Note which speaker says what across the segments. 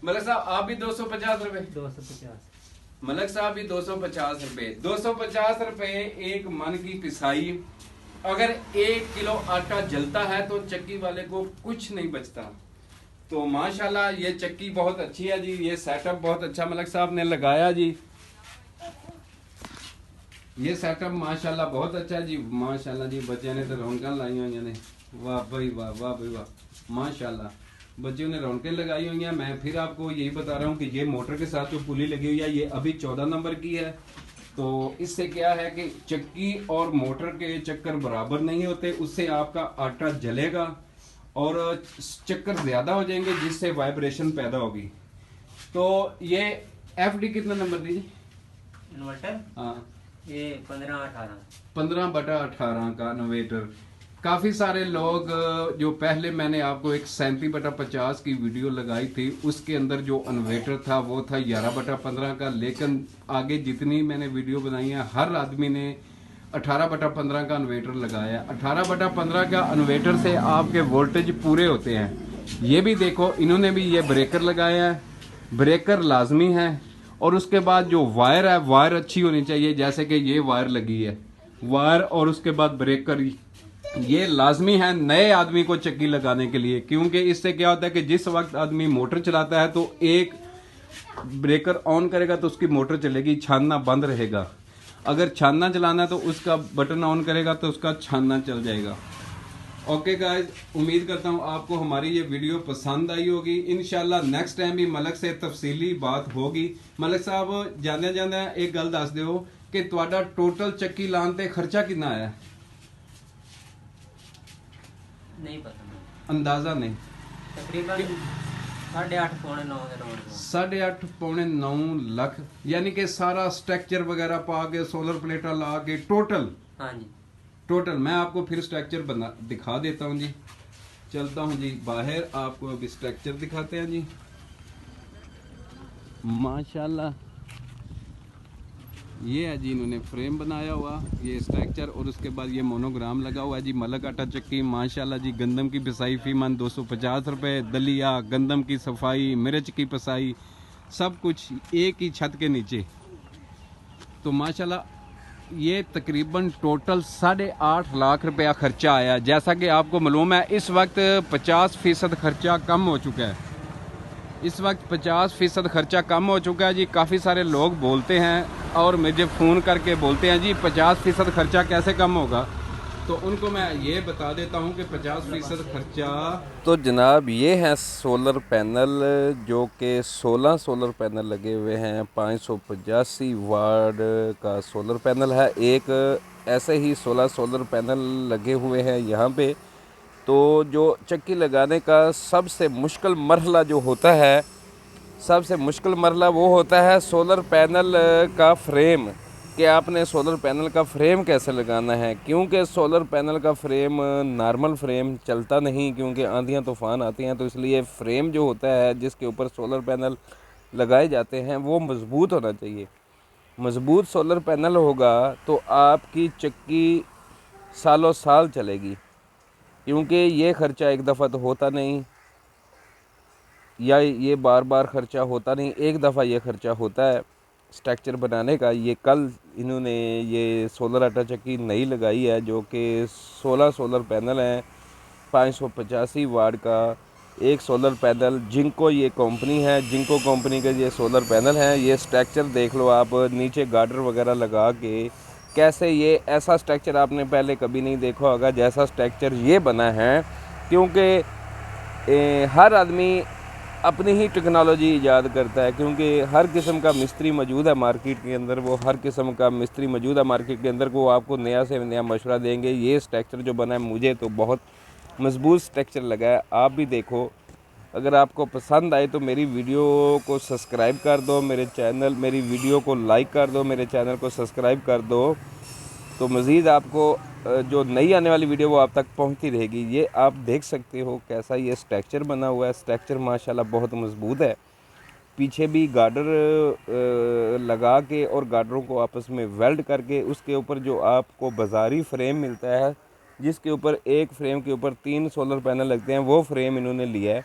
Speaker 1: मलिक साहब आप भी 250 रुपए,
Speaker 2: 250।
Speaker 1: मलिक साहब भी 250 रुपए, 250 रुपए एक मन की पिसाई। अगर 1 किलो आटा जलता है तो चक्की वाले को कुछ नहीं बचता। तो माशाल्लाह ये चक्की बहुत अच्छी है जी, ये सेटअप बहुत अच्छा मलिक साहब ने लगाया जी। ये सेटअप माशाल्लाह बहुत अच्छा है जी, माशाल्लाह जी। बच्चे ने तो रौनक लाई हुई ने, वाह भाई वाह, वाह भाई वाह, माशाल्लाह बच्चों ने रौनकें लगाई हुई हैं। मैं फिर आपको यही बता रहा हूँ कि ये मोटर के साथ जो पुली लगी हुई है ये अभी 14 नंबर की है। तो इससे क्या है कि चक्की और मोटर के चक्कर बराबर नहीं होते, उससे आपका आटा जलेगा और चक्कर ज्यादा हो जाएंगे जिससे वाइब्रेशन पैदा होगी। तो ये एफडी कितना नंबर दीजिए
Speaker 2: इन्वर्टर?
Speaker 1: हाँ
Speaker 2: ये 15/18।
Speaker 1: 15/18 का इन्वर्टर। काफ़ी सारे लोग जो पहले मैंने आपको एक 37/50 की वीडियो लगाई थी उसके अंदर जो इन्वर्टर था वो था 11/15 का, लेकिन आगे जितनी मैंने वीडियो बनाई है हर आदमी ने 18/15 का इन्वर्टर लगाया है। 18/15 का इन्वर्टर से आपके वोल्टेज पूरे होते हैं। ये भी देखो इन्होंने भी ये ब्रेकर लगाया है, ब्रेकर लाजमी है। और उसके बाद जो वायर है वायर अच्छी होनी चाहिए, जैसे कि ये वायर लगी है वायर, और उसके बाद ब्रेकर ये लाजमी है नए आदमी को चक्की लगाने के लिए, क्योंकि इससे क्या होता है कि जिस वक्त आदमी मोटर चलाता है तो एक ब्रेकर ऑन करेगा तो उसकी मोटर चलेगी, छानना बंद रहेगा। अगर छानना चलाना है तो उसका बटन ऑन करेगा तो उसका छानना चल जाएगा। ओके गाइस, उम्मीद करता हूँ आपको हमारी ये वीडियो पसंद आई होगी। इंशाल्लाह नेक्स्ट टाइम भी मलिक से तफसीली बात होगी। मलिक साहब जाने जाने एक गल दस दिओ कि तुहाडा टोटल चक्की लाने ते खर्चा कितना आया?
Speaker 2: नहीं पता मुझे,
Speaker 1: अंदाजा नहीं,
Speaker 2: तकरीबन 8.5 पौने 9 के राउंड में।
Speaker 1: 8.5 पौने 9 लाख, यानी कि सारा स्ट्रक्चर वगैरह पा के सोलर प्लेटा ला के टोटल।
Speaker 2: हाँ जी।
Speaker 1: टोटल मैं आपको फिर स्ट्रक्चर बना दिखा देता हूँ जी। चलता हूँ जी बाहर, आपको अभी स्ट्रक्चर दिखाते हैं जी। माशाल्लाह ये है जी, इन्होंने फ्रेम बनाया हुआ ये स्ट्रक्चर, और उसके बाद ये मोनोग्राम लगा हुआ है जी। मलिक आटा चक्की माशाल्लाह जी। गंदम की पिसाई फी मन 250 रुपये, दलिया गंदम की सफाई, मिर्च की पिसाई, सब कुछ एक ही छत के नीचे। तो माशाल्लाह ये तकरीबन टोटल 8.5 लाख रुपया खर्चा आया। जैसा कि आपको मालूम है इस वक्त 50% खर्चा कम हो चुका है। इस वक्त 50% खर्चा कम हो चुका है जी। काफ़ी सारे लोग बोलते हैं और मुझे फ़ोन करके बोलते हैं जी 50% खर्चा कैसे कम होगा, तो उनको मैं ये बता देता हूँ कि 50% खर्चा।
Speaker 3: तो जनाब ये हैं सोलर पैनल, जो कि 16 सोलर पैनल लगे हुए हैं। 585 वाट का सोलर पैनल है। एक ऐसे ही 16 सोलर पैनल लगे हुए हैं यहाँ पे। तो जो चक्की लगाने का सबसे मुश्किल मरहला जो होता है, सबसे मुश्किल मरहला वो होता है सोलर पैनल का फ्रेम, कि आपने सोलर पैनल का फ्रेम कैसे लगाना है। क्योंकि सोलर पैनल का फ्रेम नॉर्मल फ्रेम चलता नहीं, क्योंकि आंधियाँ तूफ़ान आती हैं। तो इसलिए फ्रेम जो होता है जिसके ऊपर सोलर पैनल लगाए जाते हैं वो मज़बूत होना चाहिए। मज़बूत सोलर पैनल होगा तो आपकी चक्की सालों साल चलेगी, क्योंकि ये ख़र्चा एक दफ़ा तो होता नहीं, या ये बार बार ख़र्चा होता नहीं, एक दफ़ा ये ख़र्चा होता है स्ट्रक्चर बनाने का। ये कल इन्होंने ये सोलर आटा चक्की नई लगाई है, जो कि 16 सोलर पैनल हैं। 585 वाट का एक सोलर पैनल, जिंको ये कंपनी है, जिंको कंपनी के ये सोलर पैनल हैं। ये स्ट्रक्चर देख लो आप, नीचे गार्डर वगैरह लगा के कैसे, ये ऐसा स्ट्रक्चर आपने पहले कभी नहीं देखा होगा जैसा स्ट्रक्चर ये बना है। क्योंकि हर आदमी अपनी ही टेक्नोलॉजी ईजाद करता है, क्योंकि हर किस्म का मिस्त्री मौजूद है मार्केट के अंदर। वो हर किस्म का मिस्त्री मौजूद है मार्केट के अंदर, को आपको नया से नया मशवरा देंगे। ये स्ट्रक्चर जो बना है मुझे तो बहुत मजबूत स्ट्रक्चर लगा है। आप भी देखो, अगर आपको पसंद आए तो मेरी वीडियो को सब्सक्राइब कर दो, मेरी वीडियो को लाइक कर दो, मेरे चैनल को सब्सक्राइब कर दो। तो मज़ीद आपको जो नई आने वाली वीडियो वो आप तक पहुंचती रहेगी। ये आप देख सकते हो कैसा ये स्ट्रक्चर बना हुआ है। स्ट्रक्चर माशाल्लाह बहुत मज़बूत है। पीछे भी गार्डर लगा के और गार्डरों को आपस में वेल्ड करके उसके ऊपर जो आपको बाज़ारी फ्रेम मिलता है, जिसके ऊपर एक फ्रेम के ऊपर 3 सोलर पैनल लगते हैं, वो फ्रेम इन्होंने लिया है।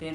Speaker 2: 3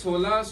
Speaker 1: 16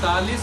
Speaker 1: 45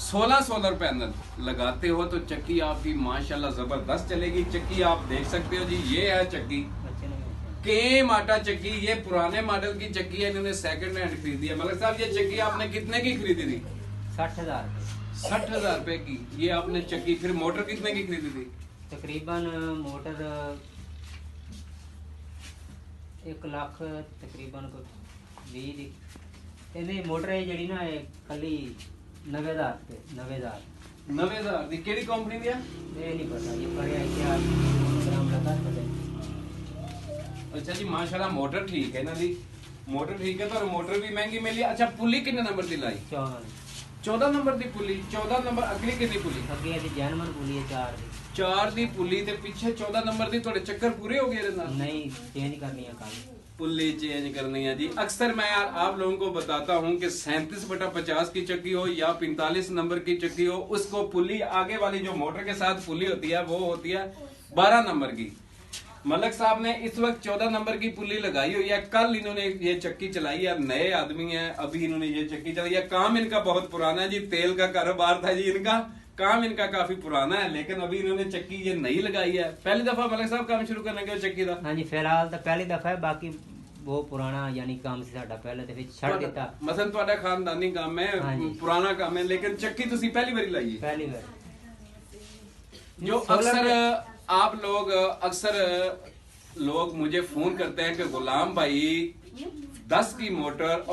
Speaker 1: 16 सोलर पैनल लगाते हो तो चक्की आपकी माशाल्लाह जबरदस्त चलेगी। चक्की आप देख सकते हो जी, ये है चक्की
Speaker 2: बच्चे नहीं
Speaker 1: केम आटा चक्की। ये पुराने मॉडल की चक्की है, इन्होंने सेकंड हैंड खरीदी है। मलिक साहब ये चक्की आपने कितने की खरीदी थी?
Speaker 2: 60,000
Speaker 1: 60,000 रुपए की ये आपने चक्की। फिर मोटर कितने की खरीदी थी?
Speaker 2: तकरीबन मोटर 1 लाख तकरीबन को 20 दी। ਇਹਨੇ ਮੋਟਰ ਹੈ ਜਿਹੜੀ ਨਾ ਇਹ ਕੱਲੀ 90,000 ਤੇ 90,000
Speaker 1: 90,000 ਦੀ ਕਿਹੜੀ ਕੰਪਨੀ ਦੀ ਆ?
Speaker 2: ਇਹ ਨਹੀਂ ਪਤਾ ਇਹ ਪੜਿਆ क्या ग्राम लगा पता नहीं।
Speaker 1: ਅੱਛਾ ਜੀ ਮਾਸ਼ਾਅੱਲਾ ਮੋਟਰ ਠੀਕ ਹੈ ਇਹਨਾਂ ਦੀ। ਮੋਟਰ ਠੀਕ ਹੈ, ਪਰ ਮੋਟਰ ਵੀ ਮਹਿੰਗੀ ਮਿਲੀ। ਅੱਛਾ ਪੁਲੀ ਕਿੰਨੇ ਨੰਬਰ ਦੀ ਲਾਈ? 14 ਨੰਬਰ ਦੀ ਪੁਲੀ। 14 ਨੰਬਰ ਅਗਲੀ ਕਿੰਨੀ ਪੁਲੀ?
Speaker 2: ਅੱਗੇ ਇਹਦੀ ਜੈਨਮਨ ਪੁਲੀ ਹੈ 4 ਦੀ।
Speaker 1: 4 ਦੀ ਪੁਲੀ ਤੇ ਪਿੱਛੇ 14 ਨੰਬਰ ਦੀ। ਤੁਹਾਡੇ ਚੱਕਰ ਪੂਰੇ ਹੋ ਗਏ ਇਹਦੇ ਨਾਲ?
Speaker 2: नहीं चेंज करनी है कल।
Speaker 1: पुल्ली चेंज करनी है जी। अक्सर मैं यार आप लोगों को बताता हूँ कि 37/50 की चक्की हो या 45 नंबर की चक्की हो, उसको पुल्ली आगे वाली जो मोटर के साथ पुल्ली होती है वो होती है 12 नंबर की। मलक साहब ने इस वक्त 14 नंबर की पुल्ली लगाई हुई है। कल इन्होंने ये चक्की चलाई है, नए आदमी हैं, अभी इन्होंने ये चक्की चलाई है। काम इनका बहुत पुराना है जी, तेल का कारोबार था जी इनका। काम इनका काफी पुराना है, लेकिन अभी इन्होंने चक्की ये नई लगाई है। पहली दफा मलिक साहब काम शुरू करने के चक्की का?
Speaker 2: हाँ जी फिलहाल तो पहली दफा है, बाकी बहुत पुराना यानी काम से साडा पहले तो फिर छड़ दिता।
Speaker 1: मसलन ਤੁਹਾਡਾ ਖਾਨਦਾਨੀ ਕੰਮ ਹੈ,
Speaker 2: ਹਾਂਜੀ।
Speaker 1: ਪੁਰਾਣਾ ਕੰਮ ਹੈ, लेकिन चक्की ਤੁਸੀਂ पहली बारी लाई है।
Speaker 2: पहली बार
Speaker 1: जो
Speaker 2: सोलर
Speaker 1: अक्सर लोग मुझे फोन करते हैं कि गुलाम भाई 10 की मोटर